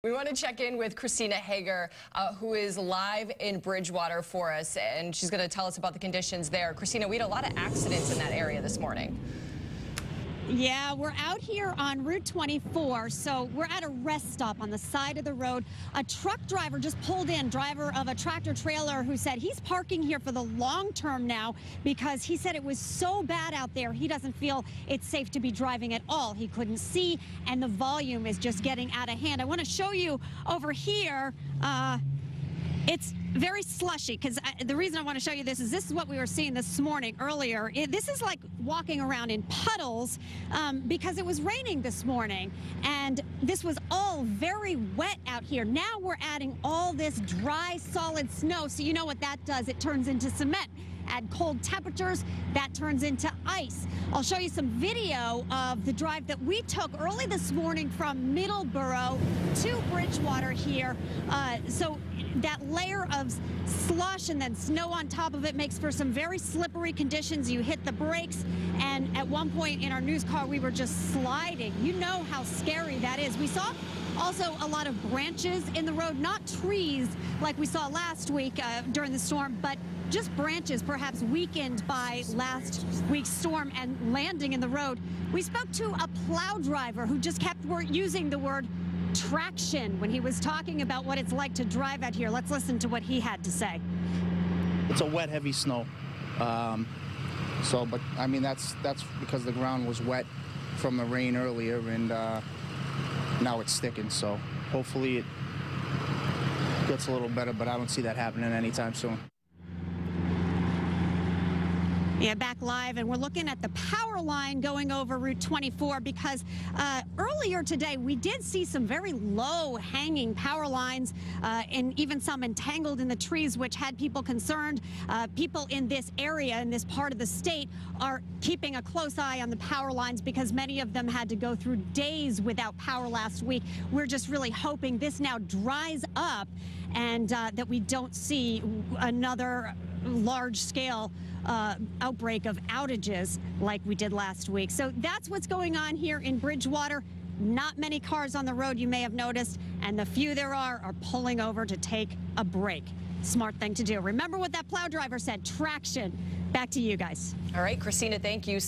We want to check in with Christina Hager, who is live in Bridgewater for us, and she's going to tell us about the conditions there. Christina, we had a lot of accidents in that area this morning. Yeah, we're out here on Route 24, so we're at a rest stop on the side of the road. A truck driver just pulled in, driver of a tractor trailer, who said he's parking here for the long term now because he said it was so bad out there, he doesn't feel it's safe to be driving at all. He couldn't see, and the volume is just getting out of hand. I want to show you over here. It's very slushy, because the reason I want to show you this is what we were seeing this morning earlier. This is like walking around in puddles because it was raining this morning, and this was all very wet out here. Now we're adding all this dry, solid snow, so you know what that does. It turns into cement. Add cold temperatures, that turns into ice. I'll show you some video of the drive that we took early this morning from Middleborough to Bridgewater here. So that layer of slush and then snow on top of it makes for some very slippery conditions. You hit the brakes, and at one point in our news car, we were just sliding. You know how scary that is. We saw also a lot of branches in the road, not trees like we saw last week during the storm, but just branches perhaps weakened by last week's storm and landing in the road. We spoke to a plow driver who just kept using the word traction when he was talking about what it's like to drive out here. Let's listen to what he had to say. It's a wet, heavy snow. But I mean, that's because the ground was wet from the rain earlier, and now it's sticking. So hopefully it gets a little better, but I don't see that happening anytime soon. Yeah, back live, and we're looking at the power line going over Route 24 because earlier today we did see some very low hanging power lines and even some entangled in the trees, which had people concerned. People in this area, in this part of the state, are keeping a close eye on the power lines because many of them had to go through days without power last week. We're just really hoping this now dries up and that we don't see another large-scale outbreak of outages like we did last week. So that's what's going on here in Bridgewater. Not many cars on the road, you may have noticed, and the few there are pulling over to take a break. Smart thing to do. Remember what that plow driver said, traction. Back to you guys. All right, Christina, thank you.